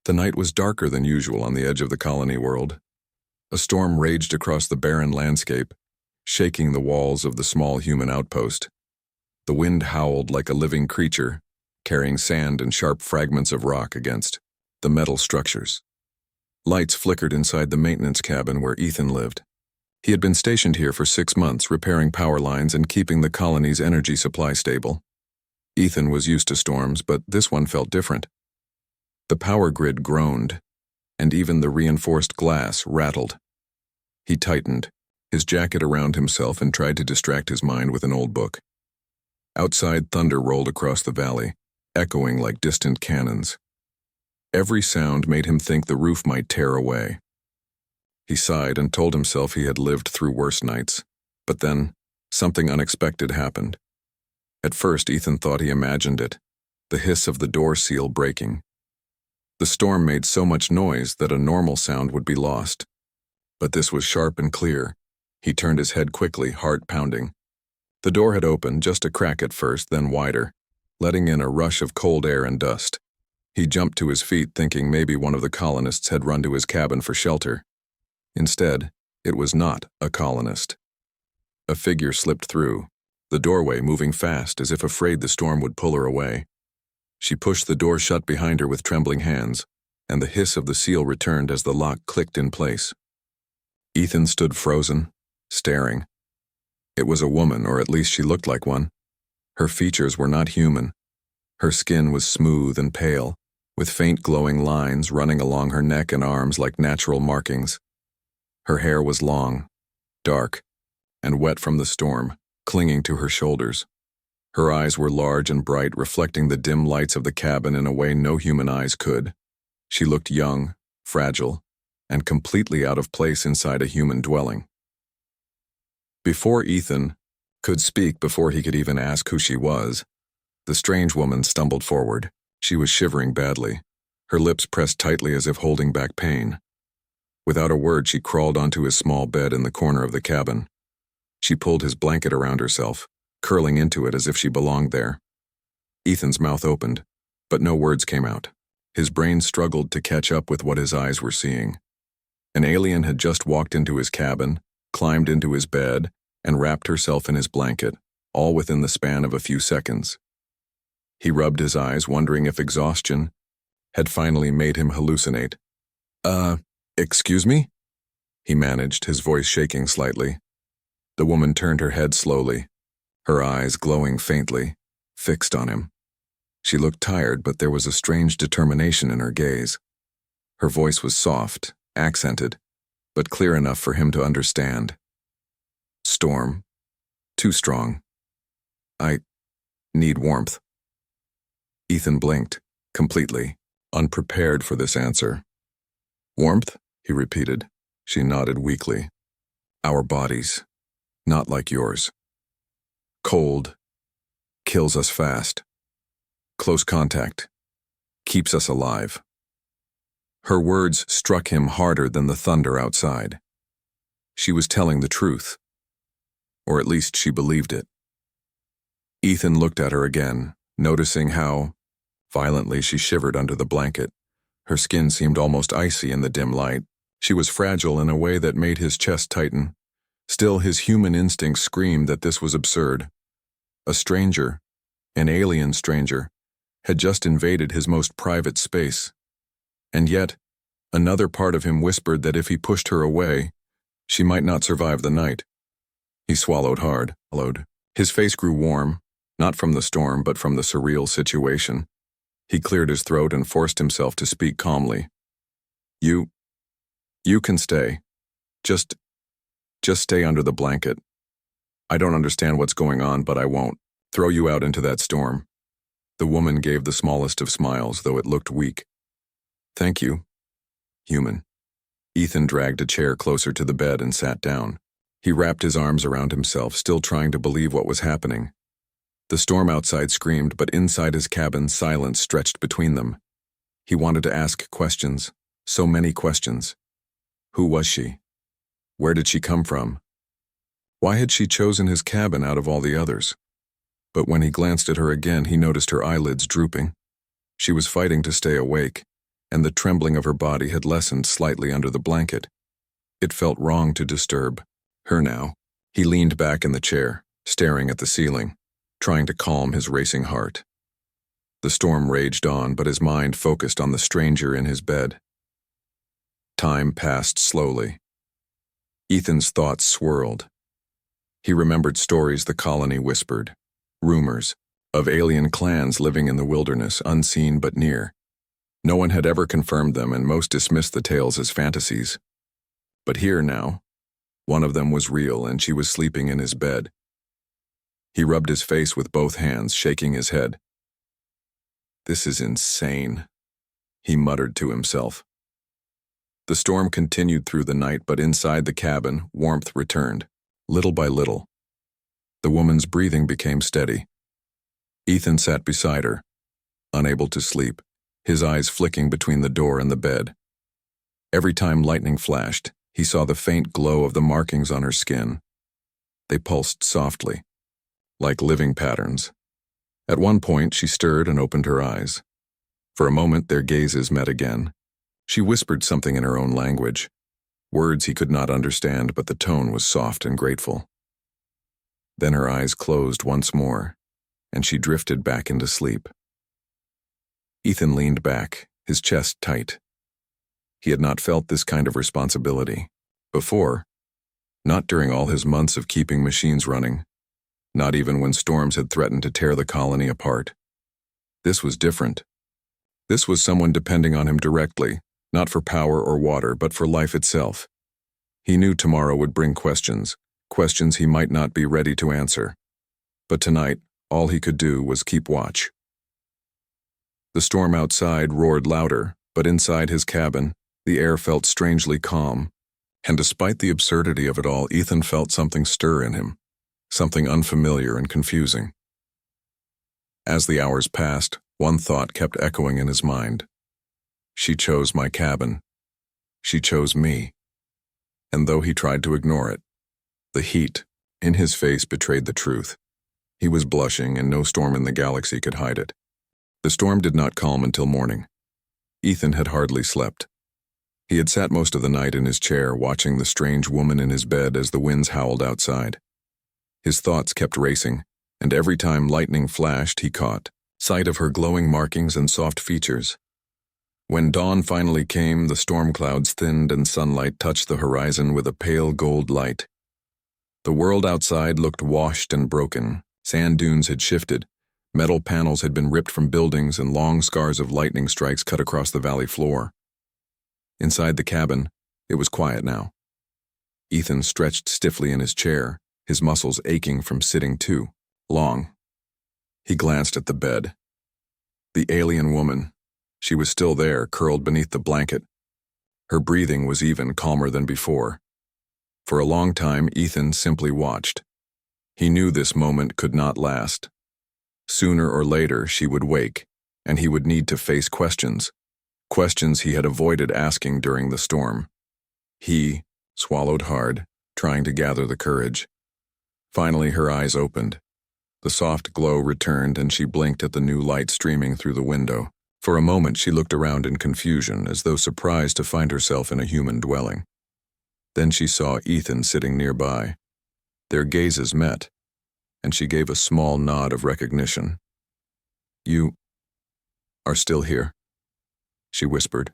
The night was darker than usual on the edge of the colony world. A storm raged across the barren landscape, shaking the walls of the small human outpost. The wind howled like a living creature, carrying sand and sharp fragments of rock against the metal structures. Lights flickered inside the maintenance cabin where Ethan lived. He had been stationed here for 6 months, repairing power lines and keeping the colony's energy supply stable. Ethan was used to storms, but this one felt different. The power grid groaned, and even the reinforced glass rattled. He tightened his jacket around himself and tried to distract his mind with an old book. Outside, thunder rolled across the valley, echoing like distant cannons. Every sound made him think the roof might tear away. He sighed and told himself he had lived through worse nights, but then something unexpected happened. At first, Ethan thought he imagined it, the hiss of the door seal breaking. The storm made so much noise that a normal sound would be lost. But this was sharp and clear. He turned his head quickly, heart pounding. The door had opened, just a crack at first, then wider, letting in a rush of cold air and dust. He jumped to his feet, thinking maybe one of the colonists had run to his cabin for shelter. Instead, it was not a colonist. A figure slipped through, the doorway moving fast as if afraid the storm would pull her away. She pushed the door shut behind her with trembling hands, and the hiss of the seal returned as the lock clicked in place. Ethan stood frozen, staring. It was a woman, or at least she looked like one. Her features were not human. Her skin was smooth and pale, with faint glowing lines running along her neck and arms like natural markings. Her hair was long, dark, and wet from the storm, clinging to her shoulders. Her eyes were large and bright, reflecting the dim lights of the cabin in a way no human eyes could. She looked young, fragile, and completely out of place inside a human dwelling. Before Ethan could speak, before he could even ask who she was, the strange woman stumbled forward. She was shivering badly, her lips pressed tightly as if holding back pain. Without a word, she crawled onto his small bed in the corner of the cabin. She pulled his blanket around herself, curling into it as if she belonged there. Ethan's mouth opened, but no words came out. His brain struggled to catch up with what his eyes were seeing. An alien had just walked into his cabin, climbed into his bed, and wrapped herself in his blanket, all within the span of a few seconds. He rubbed his eyes, wondering if exhaustion had finally made him hallucinate. Excuse me?" he managed, his voice shaking slightly. The woman turned her head slowly, her eyes glowing faintly, fixed on him. She looked tired, but there was a strange determination in her gaze. Her voice was soft, accented, but clear enough for him to understand. "Storm. Too strong. I need warmth." Ethan blinked, completely, unprepared for this answer. "Warmth?" he repeated. She nodded weakly. "Our bodies. Not like yours. Cold. Kills us fast. Close contact. Keeps us alive." Her words struck him harder than the thunder outside. She was telling the truth. Or at least she believed it. Ethan looked at her again, noticing how violently she shivered under the blanket. Her skin seemed almost icy in the dim light. She was fragile in a way that made his chest tighten. Still, his human instinct screamed that this was absurd. A stranger, an alien stranger, had just invaded his most private space. And yet, another part of him whispered that if he pushed her away, she might not survive the night. He swallowed hard, His face grew warm, not from the storm, but from the surreal situation. He cleared his throat and forced himself to speak calmly. You can stay. Just stay under the blanket. I don't understand what's going on, but I won't throw you out into that storm." The woman gave the smallest of smiles, though it looked weak. "Thank you, human." Ethan dragged a chair closer to the bed and sat down. He wrapped his arms around himself, still trying to believe what was happening. The storm outside screamed, but inside his cabin, silence stretched between them. He wanted to ask questions, so many questions. Who was she? Where did she come from? Why had she chosen his cabin out of all the others? But when he glanced at her again, he noticed her eyelids drooping. She was fighting to stay awake, and the trembling of her body had lessened slightly under the blanket. It felt wrong to disturb her now. He leaned back in the chair, staring at the ceiling, trying to calm his racing heart. The storm raged on, but his mind focused on the stranger in his bed. Time passed slowly. Ethan's thoughts swirled. He remembered stories the colony whispered, rumors of alien clans living in the wilderness, unseen but near. No one had ever confirmed them, and most dismissed the tales as fantasies. But here now, one of them was real, and she was sleeping in his bed. He rubbed his face with both hands, shaking his head. "This is insane," he muttered to himself. The storm continued through the night, but inside the cabin, warmth returned, little by little. The woman's breathing became steady. Ethan sat beside her, unable to sleep, his eyes flicking between the door and the bed. Every time lightning flashed, he saw the faint glow of the markings on her skin. They pulsed softly, like living patterns. At one point, she stirred and opened her eyes. For a moment, their gazes met again. She whispered something in her own language, words he could not understand, but the tone was soft and grateful. Then her eyes closed once more, and she drifted back into sleep. Ethan leaned back, his chest tight. He had not felt this kind of responsibility before, not during all his months of keeping machines running, not even when storms had threatened to tear the colony apart. This was different. This was someone depending on him directly, not for power or water, but for life itself. He knew tomorrow would bring questions he might not be ready to answer. But tonight, all he could do was keep watch. The storm outside roared louder, but inside his cabin, the air felt strangely calm. And despite the absurdity of it all, Ethan felt something stir in him, something unfamiliar and confusing. As the hours passed, one thought kept echoing in his mind. She chose my cabin. She chose me. And though he tried to ignore it, the heat in his face betrayed the truth. He was blushing, and no storm in the galaxy could hide it. The storm did not calm until morning. Ethan had hardly slept. He had sat most of the night in his chair, watching the strange woman in his bed as the winds howled outside. His thoughts kept racing, and every time lightning flashed, he caught sight of her glowing markings and soft features. When dawn finally came, the storm clouds thinned and sunlight touched the horizon with a pale gold light. The world outside looked washed and broken. Sand dunes had shifted, metal panels had been ripped from buildings, and long scars of lightning strikes cut across the valley floor. Inside the cabin, it was quiet now. Ethan stretched stiffly in his chair, his muscles aching from sitting too long. He glanced at the bed. The alien woman, she was still there, curled beneath the blanket. Her breathing was even calmer than before. For a long time, Ethan simply watched. He knew this moment could not last. Sooner or later, she would wake, and he would need to face questions he had avoided asking during the storm. He swallowed hard, trying to gather the courage. Finally, her eyes opened. The soft glow returned, and she blinked at the new light streaming through the window. For a moment, she looked around in confusion, as though surprised to find herself in a human dwelling. Then she saw Ethan sitting nearby. Their gazes met, and she gave a small nod of recognition. "You are still here?" she whispered.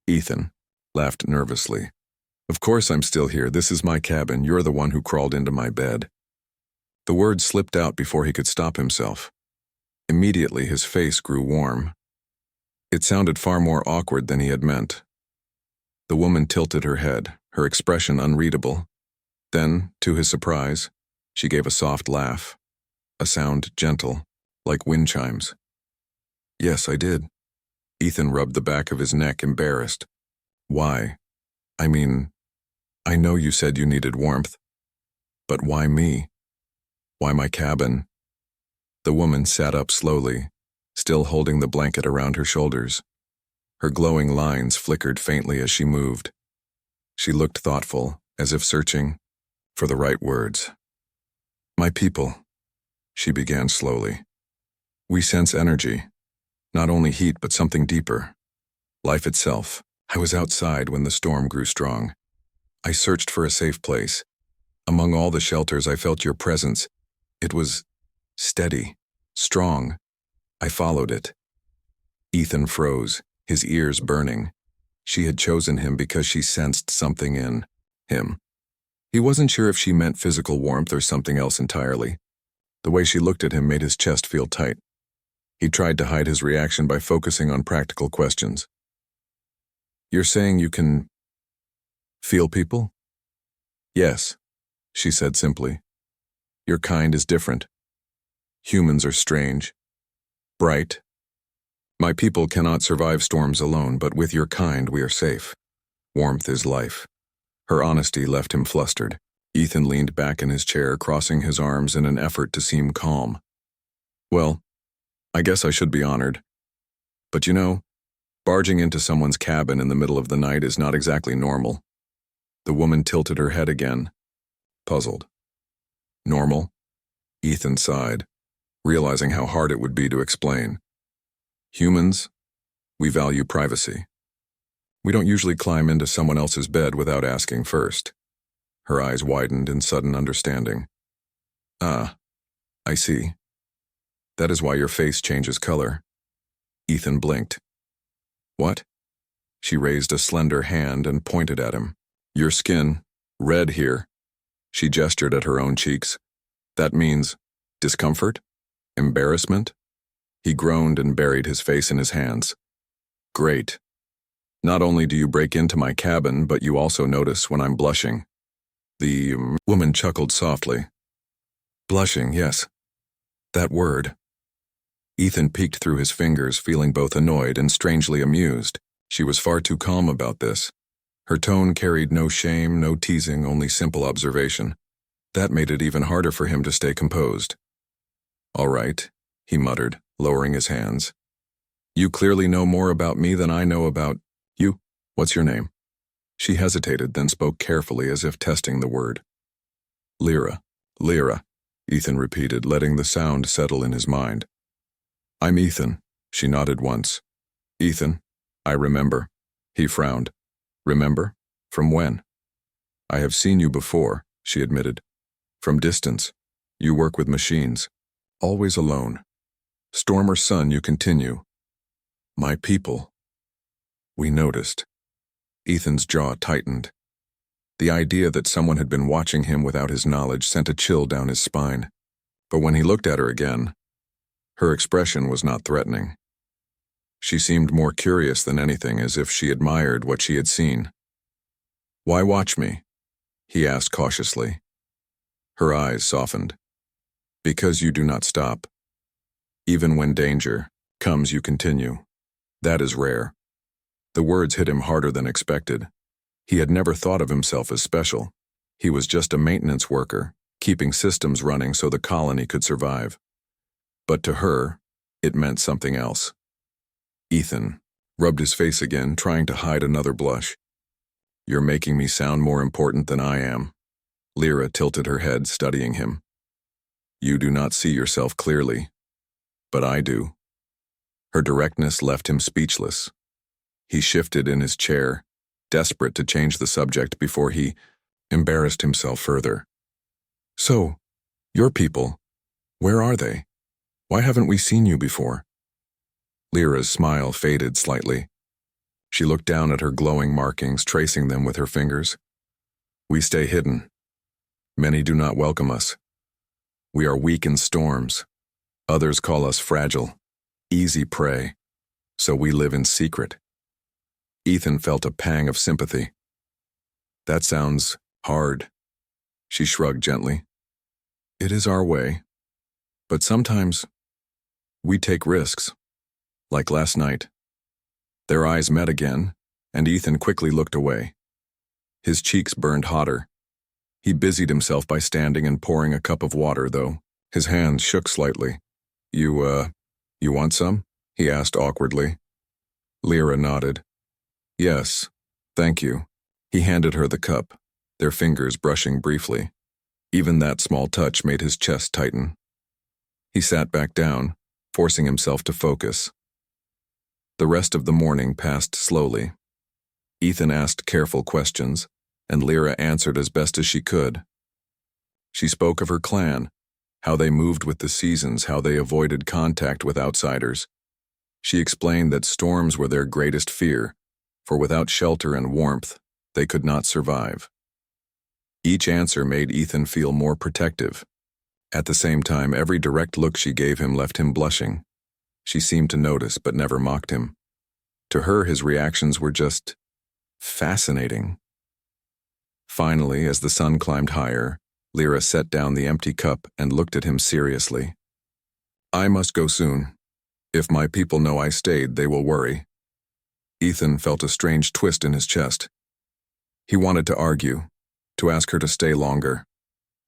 Ethan laughed nervously. "Of course I'm still here. This is my cabin. You're the one who crawled into my bed." The words slipped out before he could stop himself. Immediately, his face grew warm. It sounded far more awkward than he had meant. The woman tilted her head, her expression unreadable. Then, to his surprise, she gave a soft laugh, a sound gentle, like wind chimes. "Yes, I did." Ethan rubbed the back of his neck, embarrassed. "Why? I mean, I know you said you needed warmth, but why me? Why my cabin?" The woman sat up slowly, still holding the blanket around her shoulders. Her glowing lines flickered faintly as she moved. She looked thoughtful, as if searching for the right words. "My people," she began slowly. "We sense energy, not only heat but something deeper. Life itself. I was outside when the storm grew strong. I searched for a safe place. Among all the shelters, I felt your presence. It was steady, strong. I followed it. Ethan froze, his ears burning. She had chosen him because she sensed something in him. He wasn't sure if she meant physical warmth or something else entirely. The way she looked at him made his chest feel tight. He tried to hide his reaction by focusing on practical questions. "You're saying you can feel people?" "Yes," she said simply. "Your kind is different. Humans are strange, bright. My people cannot survive storms alone, but with your kind we are safe. Warmth is life." Her honesty left him flustered. Ethan leaned back in his chair, crossing his arms in an effort to seem calm. "Well, I guess I should be honored. But you know, barging into someone's cabin in the middle of the night is not exactly normal." The woman tilted her head again, puzzled. "Normal?" Ethan sighed, realizing how hard it would be to explain. "Humans, we value privacy. We don't usually climb into someone else's bed without asking first." Her eyes widened in sudden understanding. "Ah, I see. That is why your face changes color." Ethan blinked. "What?" She raised a slender hand and pointed at him. "Your skin, red here." She gestured at her own cheeks. "That means discomfort? Embarrassment?" He groaned and buried his face in his hands. "Great. Not only do you break into my cabin, but you also notice when I'm blushing." The woman chuckled softly. "Blushing, yes. That word." Ethan peeked through his fingers, feeling both annoyed and strangely amused. She was far too calm about this. Her tone carried no shame, no teasing, only simple observation. That made it even harder for him to stay composed. "All right," he muttered, lowering his hands. "You clearly know more about me than I know about you. What's your name?" She hesitated, then spoke carefully as if testing the word. "Lyra." "Lyra," Ethan repeated, letting the sound settle in his mind. "I'm Ethan." She nodded once. "Ethan, I remember." He frowned. "Remember? From when?" "I have seen you before," she admitted. "From distance. You work with machines. Always alone. Storm or sun, you continue." "My people." "We noticed." Ethan's jaw tightened. The idea that someone had been watching him without his knowledge sent a chill down his spine. But when he looked at her again, her expression was not threatening. She seemed more curious than anything, as if she admired what she had seen. "Why watch me?" he asked cautiously. Her eyes softened. "Because you do not stop. Even when danger comes, you continue. That is rare." The words hit him harder than expected. He had never thought of himself as special. He was just a maintenance worker, keeping systems running so the colony could survive. But to her, it meant something else. Ethan rubbed his face again, trying to hide another blush. "You're making me sound more important than I am." Lyra tilted her head, studying him. "You do not see yourself clearly, but I do." Her directness left him speechless. He shifted in his chair, desperate to change the subject before he embarrassed himself further. "So, your people, where are they? Why haven't we seen you before?" Lyra's smile faded slightly. She looked down at her glowing markings, tracing them with her fingers. "We stay hidden. Many do not welcome us. We are weak in storms. Others call us fragile, easy prey. So we live in secret." Ethan felt a pang of sympathy. "That sounds hard." She shrugged gently. "It is our way. But sometimes we take risks. Like last night." Their eyes met again, and Ethan quickly looked away. His cheeks burned hotter. He busied himself by standing and pouring a cup of water, though his hands shook slightly. You want some?" he asked awkwardly. Lyra nodded. "Yes, thank you." He handed her the cup, their fingers brushing briefly. Even that small touch made his chest tighten. He sat back down, forcing himself to focus. The rest of the morning passed slowly. Ethan asked careful questions, and Lyra answered as best as she could. She spoke of her clan, how they moved with the seasons, how they avoided contact with outsiders. She explained that storms were their greatest fear, for without shelter and warmth, they could not survive. Each answer made Ethan feel more protective. At the same time, every direct look she gave him left him blushing. She seemed to notice but never mocked him. To her, his reactions were just fascinating. Finally, as the sun climbed higher, Lyra set down the empty cup and looked at him seriously. "I must go soon. If my people know I stayed, they will worry." Ethan felt a strange twist in his chest. He wanted to argue, to ask her to stay longer,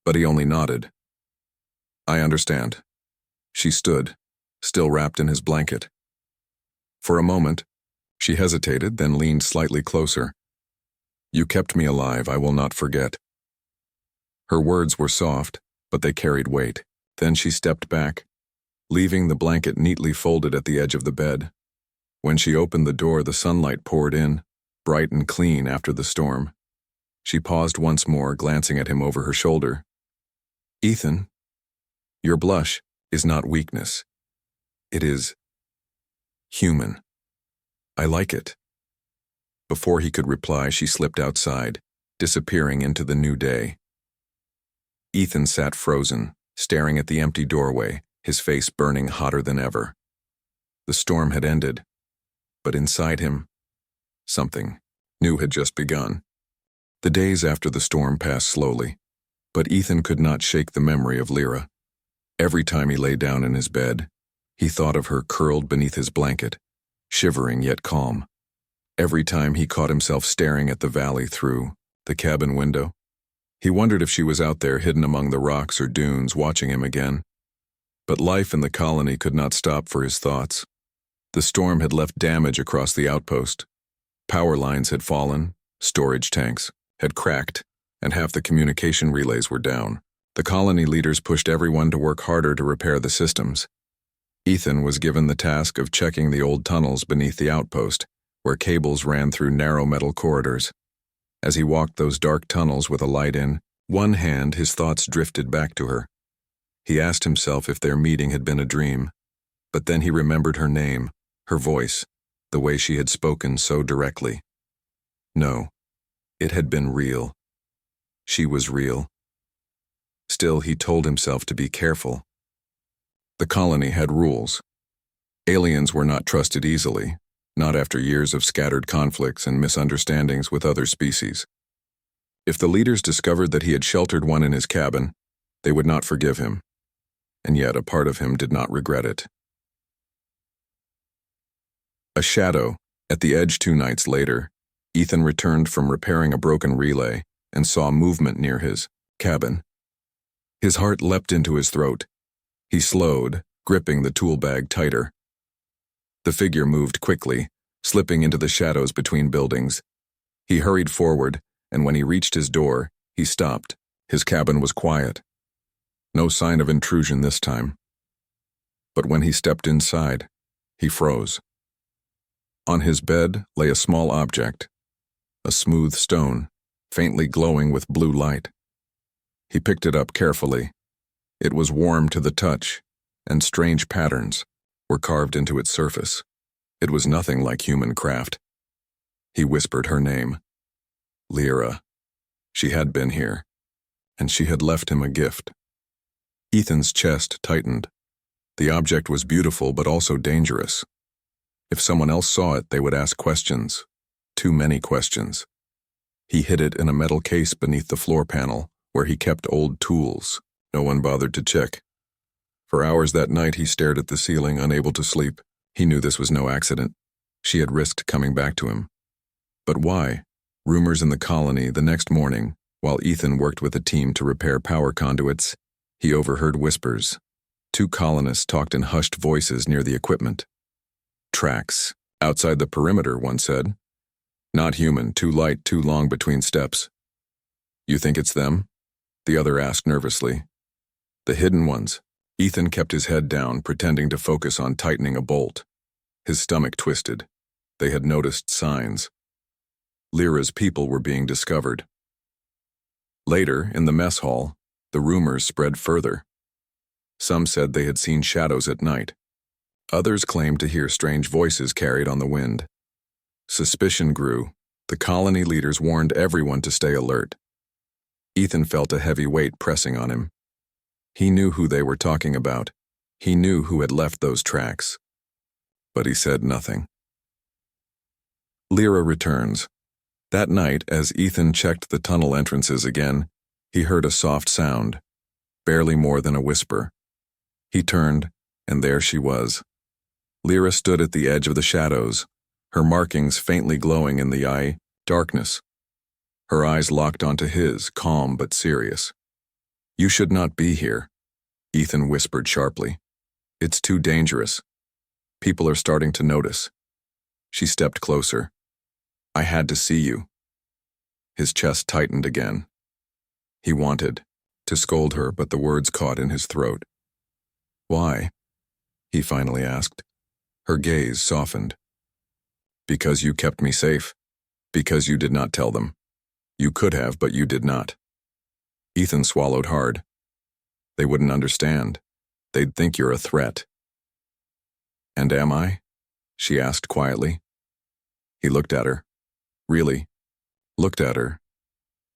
but he only nodded. "I understand." She stood, still wrapped in his blanket. For a moment, she hesitated, then leaned slightly closer. "You kept me alive, I will not forget." Her words were soft, but they carried weight. Then she stepped back, leaving the blanket neatly folded at the edge of the bed. When she opened the door, the sunlight poured in, bright and clean after the storm. She paused once more, glancing at him over her shoulder. "Ethan, your blush is not weakness. It is human. I like it." Before he could reply, she slipped outside, disappearing into the new day. Ethan sat frozen, staring at the empty doorway, his face burning hotter than ever. The storm had ended, but inside him, something new had just begun. The days after the storm passed slowly, but Ethan could not shake the memory of Lyra. Every time he lay down in his bed, he thought of her curled beneath his blanket, shivering yet calm. Every time he caught himself staring at the valley through the cabin window, he wondered if she was out there hidden among the rocks or dunes watching him again. But life in the colony could not stop for his thoughts. The storm had left damage across the outpost. Power lines had fallen, storage tanks had cracked, and half the communication relays were down. The colony leaders pushed everyone to work harder to repair the systems. Ethan was given the task of checking the old tunnels beneath the outpost, where cables ran through narrow metal corridors. As he walked those dark tunnels with a light in one hand, his thoughts drifted back to her. He asked himself if their meeting had been a dream, but then he remembered her name, her voice, the way she had spoken so directly. No, it had been real. She was real. Still, he told himself to be careful. The colony had rules. Aliens were not trusted easily, not after years of scattered conflicts and misunderstandings with other species. If the leaders discovered that he had sheltered one in his cabin, they would not forgive him, and yet a part of him did not regret it. A shadow, at the edge 2 nights later, Ethan returned from repairing a broken relay and saw movement near his cabin. His heart leapt into his throat. He slowed, gripping the tool bag tighter. The figure moved quickly, slipping into the shadows between buildings. He hurried forward, and when he reached his door, he stopped. His cabin was quiet. No sign of intrusion this time. But when he stepped inside, he froze. On his bed lay a small object, a smooth stone, faintly glowing with blue light. He picked it up carefully. It was warm to the touch, and strange patterns were carved into its surface. It was nothing like human craft. He whispered her name. Lyra. She had been here, and she had left him a gift. Ethan's chest tightened. The object was beautiful but also dangerous. If someone else saw it, they would ask questions. Too many questions. He hid it in a metal case beneath the floor panel, where he kept old tools. No one bothered to check. For hours that night he stared at the ceiling, unable to sleep. He knew this was no accident. She had risked coming back to him. But why? Rumors in the colony. The next morning, while Ethan worked with a team to repair power conduits, he overheard whispers. 2 colonists talked in hushed voices near the equipment. Tracks. Outside the perimeter, one said. Not human, too light, too long between steps. You think it's them? The other asked nervously. The hidden ones. Ethan kept his head down, pretending to focus on tightening a bolt. His stomach twisted. They had noticed signs. Lyra's people were being discovered. Later, in the mess hall, the rumors spread further. Some said they had seen shadows at night. Others claimed to hear strange voices carried on the wind. Suspicion grew. The colony leaders warned everyone to stay alert. Ethan felt a heavy weight pressing on him. He knew who they were talking about. He knew who had left those tracks. But he said nothing. Lyra returns. That night, as Ethan checked the tunnel entrances again, he heard a soft sound, barely more than a whisper. He turned, and there she was. Lyra stood at the edge of the shadows, her markings faintly glowing in the darkness. Her eyes locked onto his, calm but serious. "You should not be here," Ethan whispered sharply. "It's too dangerous. People are starting to notice." She stepped closer. "I had to see you." His chest tightened again. He wanted to scold her, but the words caught in his throat. "Why?" he finally asked. Her gaze softened. "Because you kept me safe. Because you did not tell them. You could have, but you did not." Ethan swallowed hard. "They wouldn't understand. They'd think you're a threat." "And am I?" she asked quietly. He looked at her. Really. Looked at her.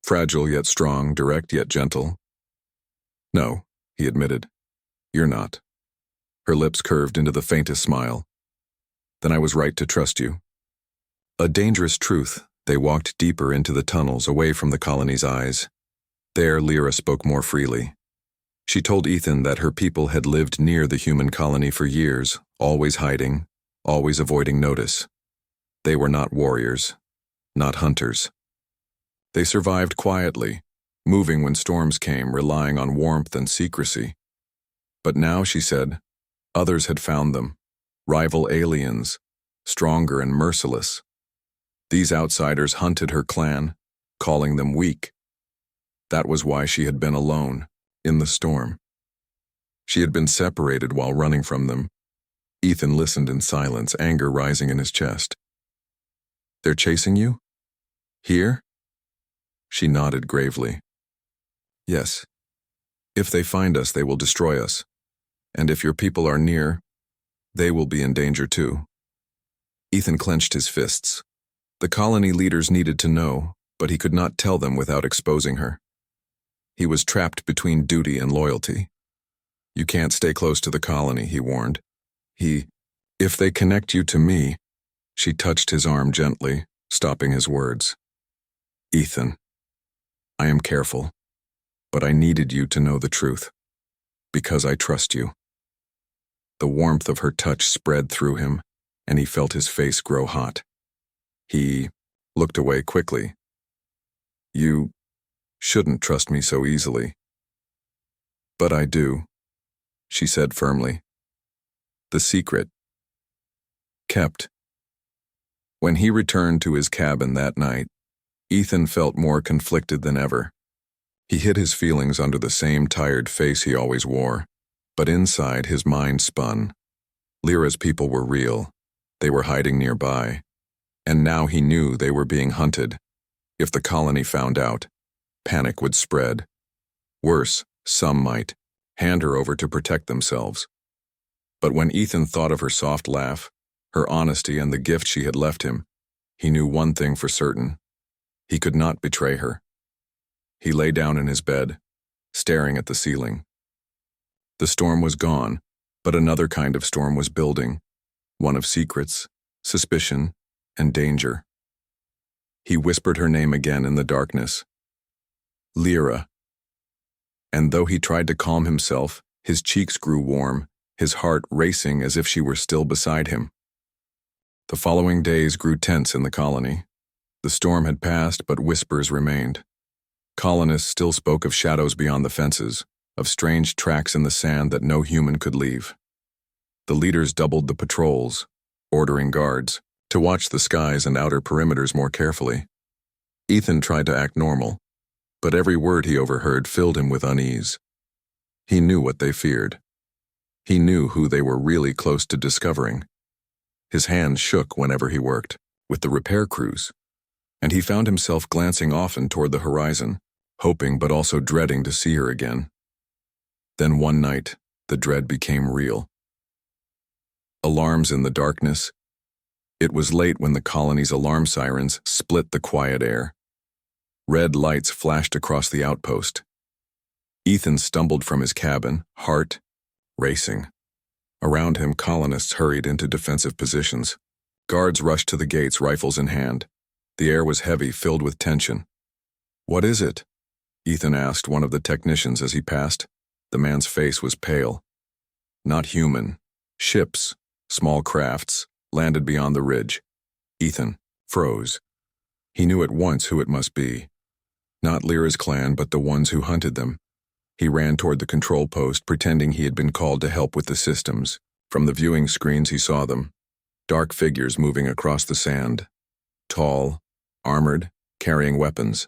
Fragile yet strong, direct yet gentle. "No," he admitted. "You're not." Her lips curved into the faintest smile. "Then I was right to trust you." A dangerous truth. They walked deeper into the tunnels, away from the colony's eyes. There, Lyra spoke more freely. She told Ethan that her people had lived near the human colony for years, always hiding, always avoiding notice. They were not warriors, not hunters. They survived quietly, moving when storms came, relying on warmth and secrecy. But now, she said, others had found them, rival aliens, stronger and merciless. These outsiders hunted her clan, calling them weak. That was why she had been alone, in the storm. She had been separated while running from them. Ethan listened in silence, anger rising in his chest. "They're chasing you? Here?" She nodded gravely. "Yes. If they find us, they will destroy us. And if your people are near, they will be in danger too." Ethan clenched his fists. The colony leaders needed to know, but he could not tell them without exposing her. He was trapped between duty and loyalty. "You can't stay close to the colony," he warned. If they connect you to me," she touched his arm gently, stopping his words. "Ethan, I am careful, but I needed you to know the truth, because I trust you." The warmth of her touch spread through him, and he felt his face grow hot. He looked away quickly. "You shouldn't trust me so easily." "But I do," she said firmly. "The secret kept." When he returned to his cabin that night, Ethan felt more conflicted than ever. He hid his feelings under the same tired face he always wore, but inside his mind spun. Lyra's people were real. They were hiding nearby. And now he knew they were being hunted. If the colony found out, panic would spread. Worse, some might hand her over to protect themselves. But when Ethan thought of her soft laugh, her honesty and the gift she had left him, he knew one thing for certain. He could not betray her. He lay down in his bed, staring at the ceiling. The storm was gone, but another kind of storm was building, one of secrets, suspicion, and danger. He whispered her name again in the darkness. Lyra. And though he tried to calm himself, his cheeks grew warm, his heart racing as if she were still beside him. The following days grew tense in the colony. The storm had passed, but whispers remained. Colonists still spoke of shadows beyond the fences, of strange tracks in the sand that no human could leave. The leaders doubled the patrols, ordering guards to watch the skies and outer perimeters more carefully. Ethan tried to act normal, but every word he overheard filled him with unease. He knew what they feared. He knew who they were really close to discovering. His hands shook whenever he worked, with the repair crews, and he found himself glancing often toward the horizon, hoping but also dreading to see her again. Then one night, the dread became real. Alarms in the darkness. It was late when the colony's alarm sirens split the quiet air. Red lights flashed across the outpost. Ethan stumbled from his cabin, heart racing. Around him, colonists hurried into defensive positions. Guards rushed to the gates, rifles in hand. The air was heavy, filled with tension. "What is it?" Ethan asked one of the technicians as he passed. The man's face was pale. Not human. Ships, small crafts, landed beyond the ridge. Ethan froze. He knew at once who it must be. Not Lyra's clan, but the ones who hunted them. He ran toward the control post, pretending he had been called to help with the systems. From the viewing screens he saw them. Dark figures moving across the sand. Tall, armored, carrying weapons.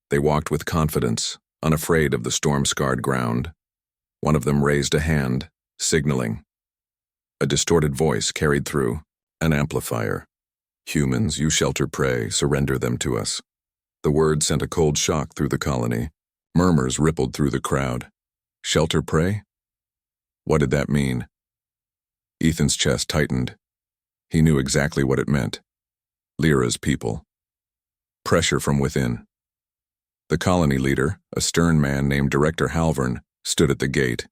They walked with confidence, unafraid of the storm-scarred ground. One of them raised a hand, signaling. A distorted voice carried through, an amplifier. "Humans, you shelter prey, surrender them to us." The word sent a cold shock through the colony. Murmurs rippled through the crowd. Shelter prey? What did that mean? Ethan's chest tightened. He knew exactly what it meant. Lyra's people. Pressure from within. The colony leader, a stern man named Director Halvern, stood at the gate.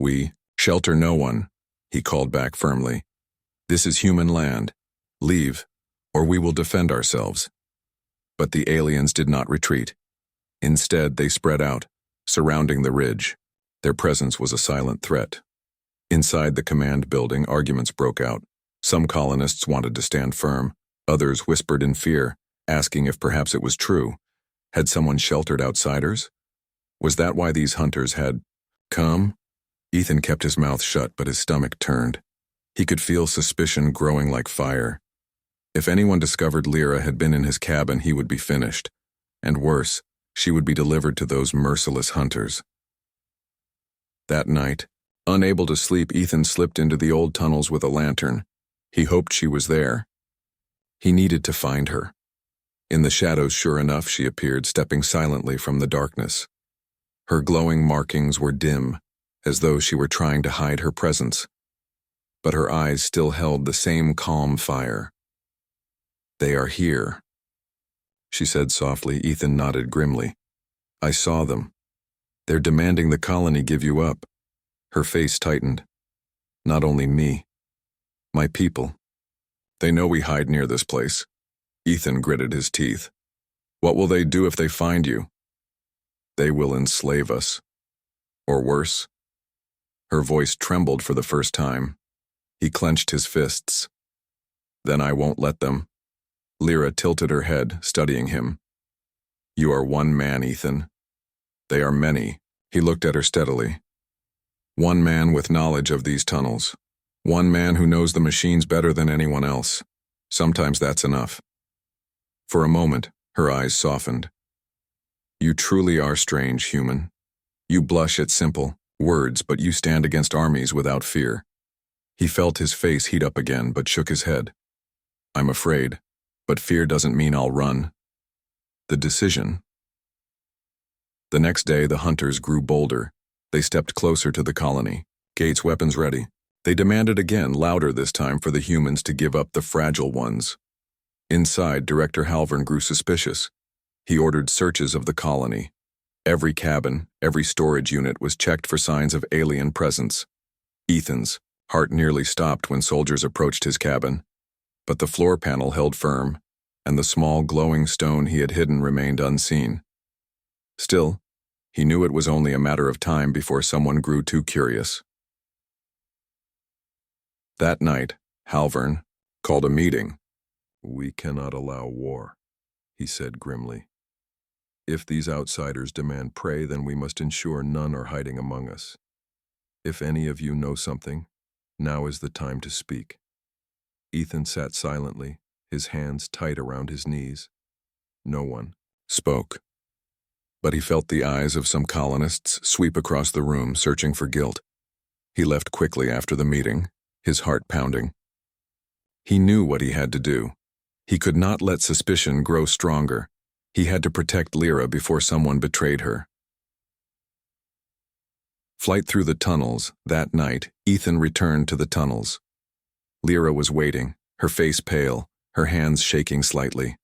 "We shelter no one," he called back firmly. "This is human land. Leave, or we will defend ourselves." But the aliens did not retreat. Instead, they spread out, surrounding the ridge. Their presence was a silent threat. Inside the command building, arguments broke out. Some colonists wanted to stand firm. Others whispered in fear, asking if perhaps it was true. Had someone sheltered outsiders? Was that why these hunters had come? Ethan kept his mouth shut, but his stomach turned. He could feel suspicion growing like fire. If anyone discovered Lyra had been in his cabin, he would be finished. And worse, she would be delivered to those merciless hunters. That night, unable to sleep, Ethan slipped into the old tunnels with a lantern. He hoped she was there. He needed to find her. In the shadows, sure enough, she appeared, stepping silently from the darkness. Her glowing markings were dim, as though she were trying to hide her presence. But her eyes still held the same calm fire. "They are here," she said softly. Ethan nodded grimly. "I saw them. They're demanding the colony give you up." Her face tightened. "Not only me. My people. They know we hide near this place." Ethan gritted his teeth. "What will they do if they find you?" "They will enslave us. Or worse." Her voice trembled for the first time. He clenched his fists. "Then I won't let them." Lyra tilted her head, studying him. "You are one man, Ethan. They are many." He looked at her steadily. "One man with knowledge of these tunnels. One man who knows the machines better than anyone else. Sometimes that's enough." For a moment, her eyes softened. "You truly are strange, human. You blush at simple words, but you stand against armies without fear." He felt his face heat up again, but shook his head. "I'm afraid. But fear doesn't mean I'll run." The decision. The next day, the hunters grew bolder. They stepped closer to the colony, gates, weapons ready. They demanded again, louder this time, for the humans to give up the fragile ones. Inside, Director Halvern grew suspicious. He ordered searches of the colony. Every cabin, every storage unit was checked for signs of alien presence. Ethan's heart nearly stopped when soldiers approached his cabin. But the floor panel held firm, and the small glowing stone he had hidden remained unseen. Still, he knew it was only a matter of time before someone grew too curious. That night, Halvern called a meeting. "We cannot allow war," he said grimly. "If these outsiders demand prey, then we must ensure none are hiding among us. If any of you know something, now is the time to speak." Ethan sat silently, his hands tight around his knees. No one spoke. But he felt the eyes of some colonists sweep across the room, searching for guilt. He left quickly after the meeting, his heart pounding. He knew what he had to do. He could not let suspicion grow stronger. He had to protect Lyra before someone betrayed her. Flight through the tunnels. That night, Ethan returned to the tunnels. Lyra was waiting, her face pale, her hands shaking slightly.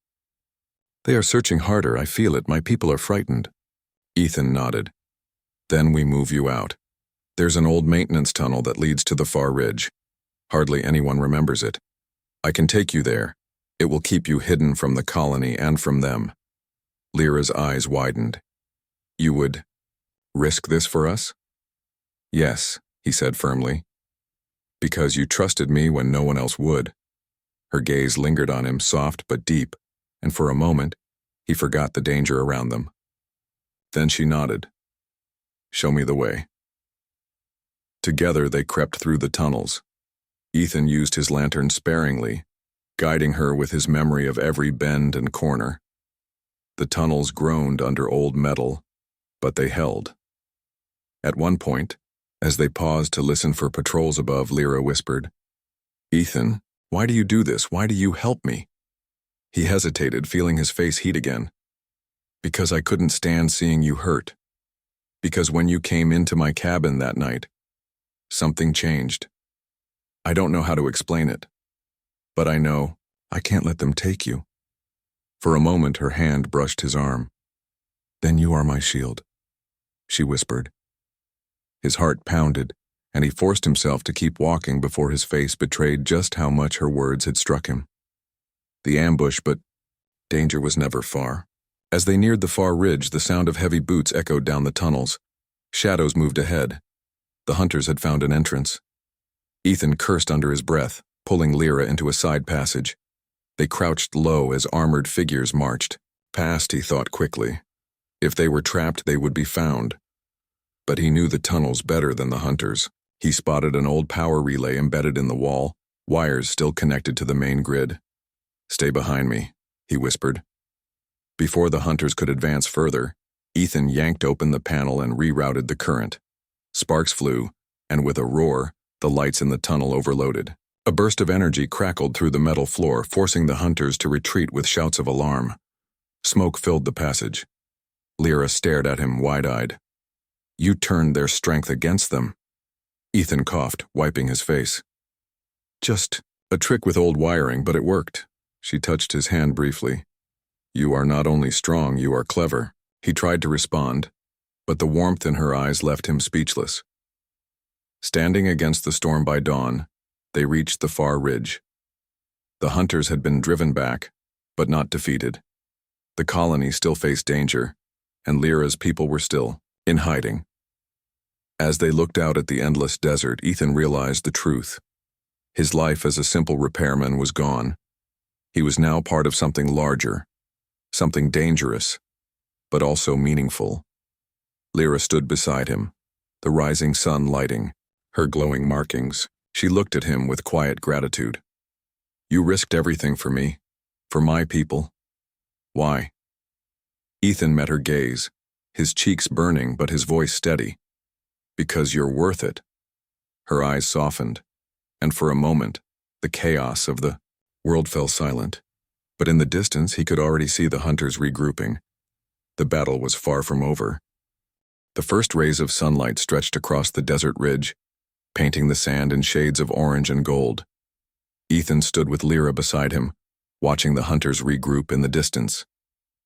"They are searching harder, I feel it. My people are frightened." Ethan nodded. "Then we move you out. There's an old maintenance tunnel that leads to the far ridge. Hardly anyone remembers it. I can take you there. It will keep you hidden from the colony and from them." Lyra's eyes widened. "You would risk this for us?" "Yes," he said firmly. "Because you trusted me when no one else would." Her gaze lingered on him, soft but deep, and for a moment, he forgot the danger around them. Then she nodded. "Show me the way." Together they crept through the tunnels. Ethan used his lantern sparingly, guiding her with his memory of every bend and corner. The tunnels groaned under old metal, but they held. At one point, as they paused to listen for patrols above, Lyra whispered, "Ethan, why do you do this? Why do you help me?" He hesitated, feeling his face heat again. "Because I couldn't stand seeing you hurt. Because when you came into my cabin that night, something changed. I don't know how to explain it, but I know I can't let them take you." For a moment, her hand brushed his arm. "Then you are my shield," she whispered. His heart pounded, and he forced himself to keep walking before his face betrayed just how much her words had struck him. The ambush, but danger was never far. As they neared the far ridge, the sound of heavy boots echoed down the tunnels. Shadows moved ahead. The hunters had found an entrance. Ethan cursed under his breath, pulling Lyra into a side passage. They crouched low as armored figures marched. Past, he thought quickly. If they were trapped, they would be found. But he knew the tunnels better than the hunters. He spotted an old power relay embedded in the wall, wires still connected to the main grid. "Stay behind me," he whispered. Before the hunters could advance further, Ethan yanked open the panel and rerouted the current. Sparks flew, and with a roar, the lights in the tunnel overloaded. A burst of energy crackled through the metal floor, forcing the hunters to retreat with shouts of alarm. Smoke filled the passage. Lyra stared at him wide-eyed. "You turned their strength against them." Ethan coughed, wiping his face. "Just a trick with old wiring, but it worked." She touched his hand briefly. "You are not only strong, you are clever." He tried to respond, but the warmth in her eyes left him speechless. Standing against the storm by dawn, they reached the far ridge. The hunters had been driven back, but not defeated. The colony still faced danger, and Lyra's people were still in hiding. As they looked out at the endless desert, Ethan realized the truth. His life as a simple repairman was gone. He was now part of something larger, something dangerous, but also meaningful. Lyra stood beside him, the rising sun lighting, her glowing markings. She looked at him with quiet gratitude. "You risked everything for me, for my people. Why?" Ethan met her gaze, his cheeks burning but his voice steady. "Because you're worth it." Her eyes softened, and for a moment, the chaos of the world fell silent. But in the distance, he could already see the hunters regrouping. The battle was far from over. The first rays of sunlight stretched across the desert ridge, painting the sand in shades of orange and gold. Ethan stood with Lyra beside him, watching the hunters regroup in the distance.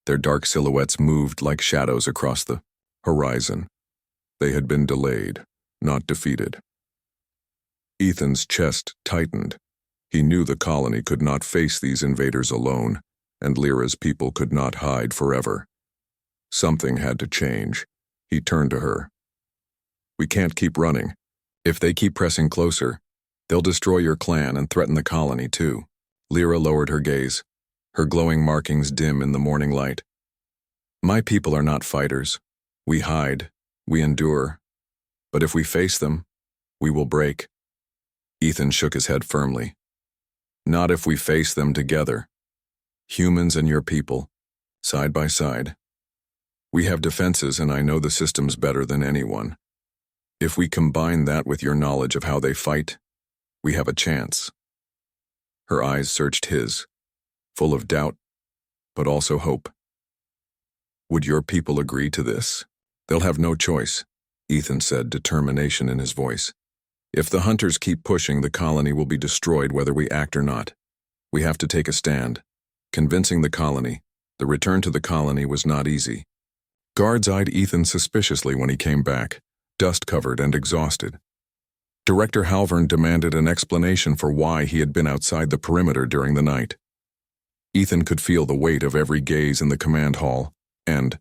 Their dark silhouettes moved like shadows across the horizon. They had been delayed, not defeated. Ethan's chest tightened. He knew the colony could not face these invaders alone, and Lyra's people could not hide forever. Something had to change. He turned to her. "We can't keep running. If they keep pressing closer, they'll destroy your clan and threaten the colony too." Lyra lowered her gaze, her glowing markings dim in the morning light. "My people are not fighters. We hide, we endure. But if we face them, we will break." Ethan shook his head firmly. "Not if we face them together. Humans and your people, side by side. We have defenses, and I know the systems better than anyone. If we combine that with your knowledge of how they fight, we have a chance." Her eyes searched his, full of doubt, but also hope. Would your people agree to this? They'll have no choice, Ethan said, determination in his voice. If the hunters keep pushing, the colony will be destroyed whether we act or not. We have to take a stand. Convincing the return to the colony was not easy. Guards eyed Ethan suspiciously when he came back, dust-covered and exhausted. Director Halvern demanded an explanation for why he had been outside the perimeter during the night. Ethan could feel the weight of every gaze in the command hall, and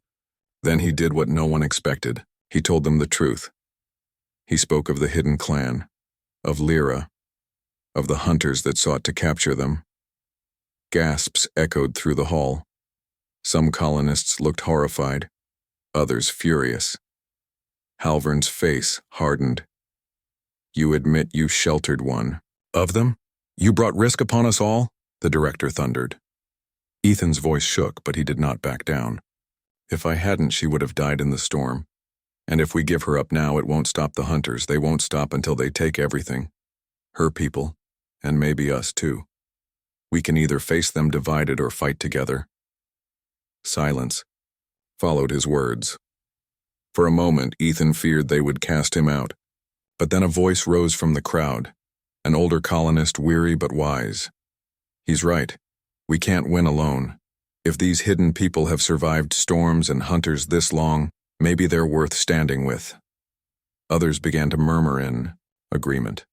then he did what no one expected. He told them the truth. He spoke of the hidden clan, of Lyra, of the hunters that sought to capture them. Gasps echoed through the hall. Some colonists looked horrified, others furious. Halvern's face hardened. You admit you sheltered one of them? You brought risk upon us all? The director thundered. Ethan's voice shook, but he did not back down. If I hadn't, she would have died in the storm. And if we give her up now, it won't stop the hunters. They won't stop until they take everything. Her people, and maybe us too. We can either face them divided or fight together. Silence followed his words. For a moment, Ethan feared they would cast him out. But then a voice rose from the crowd, an older colonist, weary but wise. He's right. We can't win alone. If these hidden people have survived storms and hunters this long, maybe they're worth standing with. Others began to murmur in agreement.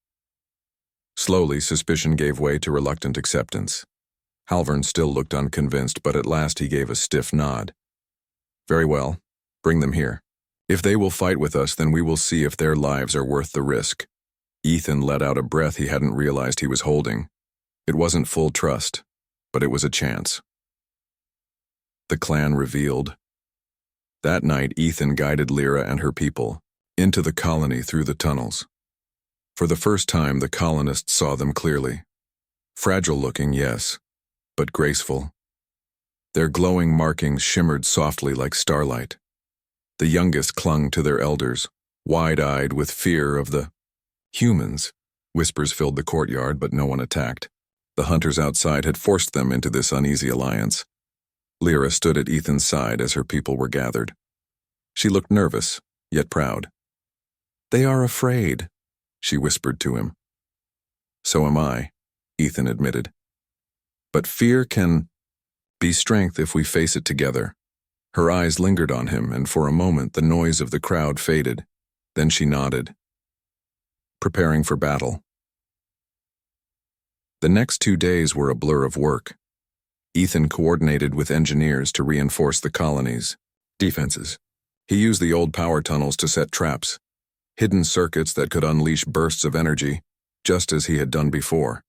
Slowly, suspicion gave way to reluctant acceptance. Halvern still looked unconvinced, but at last he gave a stiff nod. Very well, bring them here. If they will fight with us, then we will see if their lives are worth the risk. Ethan let out a breath he hadn't realized he was holding. It wasn't full trust, but it was a chance. The clan revealed. That night, Ethan guided Lyra and her people into the colony through the tunnels. For the first time, the colonists saw them clearly. Fragile-looking, yes, but graceful. Their glowing markings shimmered softly like starlight. The youngest clung to their elders, wide-eyed with fear of the humans. Whispers filled the courtyard, but no one attacked. The hunters outside had forced them into this uneasy alliance. Lyra stood at Ethan's side as her people were gathered. She looked nervous, yet proud. They are afraid, she whispered to him. So am I, Ethan admitted. But fear can be strength if we face it together. Her eyes lingered on him, and for a moment the noise of the crowd faded. Then she nodded. Preparing for battle. The next 2 days were a blur of work. Ethan coordinated with engineers to reinforce the colony's defenses. He used the old power tunnels to set traps, hidden circuits that could unleash bursts of energy, just as he had done before.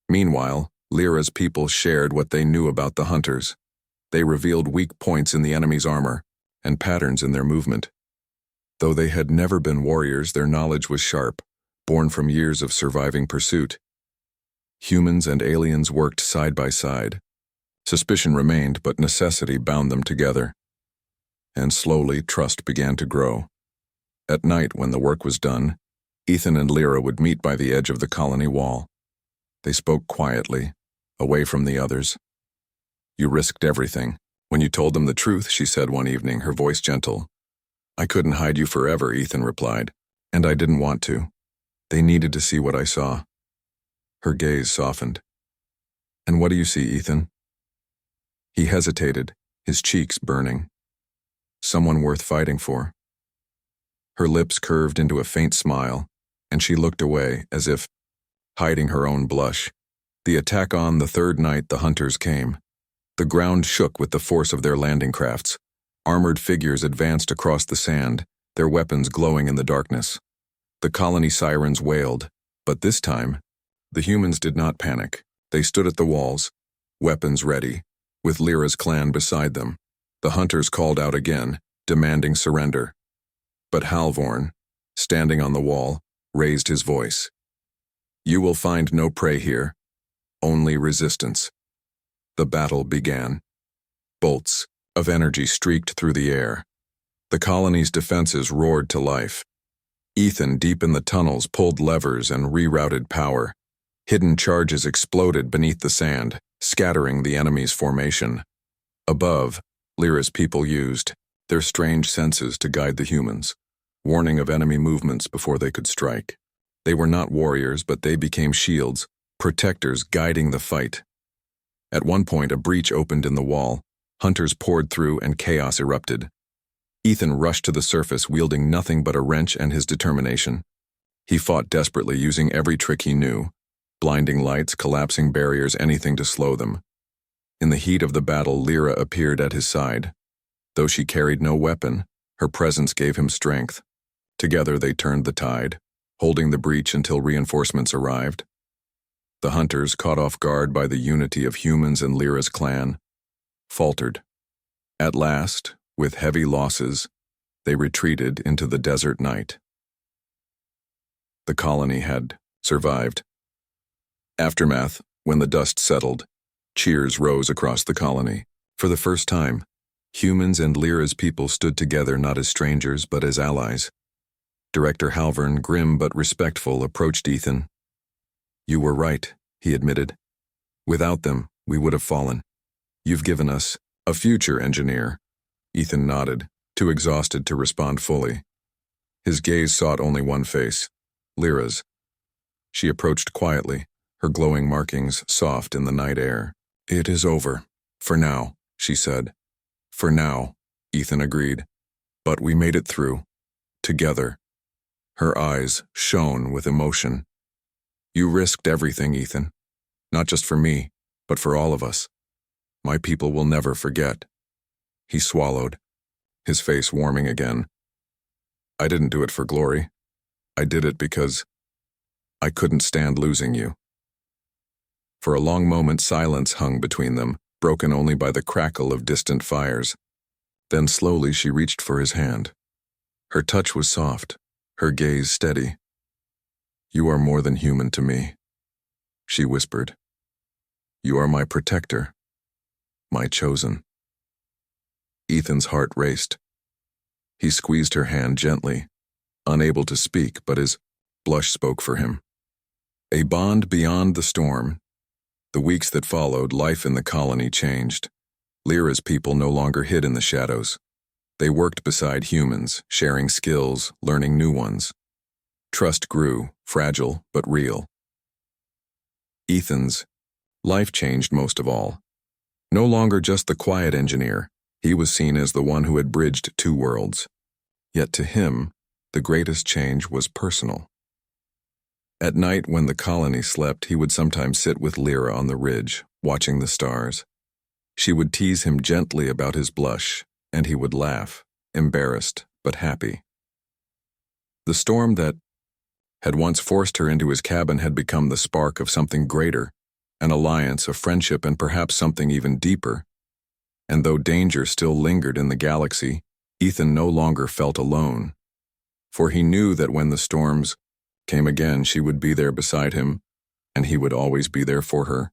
Meanwhile, Lyra's people shared what they knew about the hunters. They revealed weak points in the enemy's armor and patterns in their movement. Though they had never been warriors, their knowledge was sharp, born from years of surviving pursuit. Humans and aliens worked side by side. Suspicion remained, but necessity bound them together. And slowly, trust began to grow. At night, when the work was done, Ethan and Lyra would meet by the edge of the colony wall. They spoke quietly, away from the others. You risked everything. When you told them the truth, she said one evening, her voice gentle. I couldn't hide you forever, Ethan replied, and I didn't want to. They needed to see what I saw. Her gaze softened. And what do you see, Ethan? He hesitated, his cheeks burning. Someone worth fighting for. Her lips curved into a faint smile, and she looked away, as if hiding her own blush. The attack on the third night, the hunters came. The ground shook with the force of their landing crafts. Armored figures advanced across the sand, their weapons glowing in the darkness. The colony sirens wailed, but this time, the humans did not panic. They stood at the walls, weapons ready, with Lyra's clan beside them. The hunters called out again, demanding surrender. But Halvern, standing on the wall, raised his voice. You will find no prey here, only resistance. The battle began. Bolts of energy streaked through the air. The colony's defenses roared to life. Ethan, deep in the tunnels, pulled levers and rerouted power. Hidden charges exploded beneath the sand, scattering the enemy's formation. Above, Lyra's people used their strange senses to guide the humans, warning of enemy movements before they could strike. They were not warriors, but they became shields, protectors guiding the fight. At one point, a breach opened in the wall. Hunters poured through and chaos erupted. Ethan rushed to the surface, wielding nothing but a wrench and his determination. He fought desperately, using every trick he knew. Blinding lights, collapsing barriers, anything to slow them. In the heat of the battle, Lyra appeared at his side. Though she carried no weapon, her presence gave him strength. Together they turned the tide, holding the breach until reinforcements arrived. The hunters, caught off guard by the unity of humans and Lyra's clan, faltered. At last, with heavy losses, they retreated into the desert night. The colony had survived. Aftermath, when the dust settled, cheers rose across the colony. For the first time, humans and Lyra's people stood together not as strangers but as allies. Director Halvern, grim but respectful, approached Ethan. "You were right," he admitted. "Without them, we would have fallen. You've given us a future, engineer." Ethan nodded, too exhausted to respond fully. His gaze sought only one face, Lyra's. She approached quietly, her glowing markings soft in the night air. "It is over. For now," she said. "For now," Ethan agreed. "But we made it through. Together." Her eyes shone with emotion. "You risked everything, Ethan. Not just for me, but for all of us. My people will never forget." He swallowed, his face warming again. "I didn't do it for glory. I did it because I couldn't stand losing you." For a long moment, silence hung between them, broken only by the crackle of distant fires. Then slowly she reached for his hand. Her touch was soft, her gaze steady. "You are more than human to me," she whispered. "You are my protector, my chosen." Ethan's heart raced. He squeezed her hand gently, unable to speak, but his blush spoke for him. A bond beyond the storm. The weeks that followed, life in the colony changed. Lyra's people no longer hid in the shadows. They worked beside humans, sharing skills, learning new ones. Trust grew, fragile but real. Ethan's life changed most of all. No longer just the quiet engineer, he was seen as the one who had bridged two worlds. Yet to him, the greatest change was personal. At night, when the colony slept, he would sometimes sit with Lyra on the ridge, watching the stars. She would tease him gently about his blush, and he would laugh, embarrassed but happy. The storm that had once forced her into his cabin had become the spark of something greater, an alliance, a friendship, and perhaps something even deeper. And though danger still lingered in the galaxy, Ethan no longer felt alone. For he knew that when the storms came again, she would be there beside him, and he would always be there for her.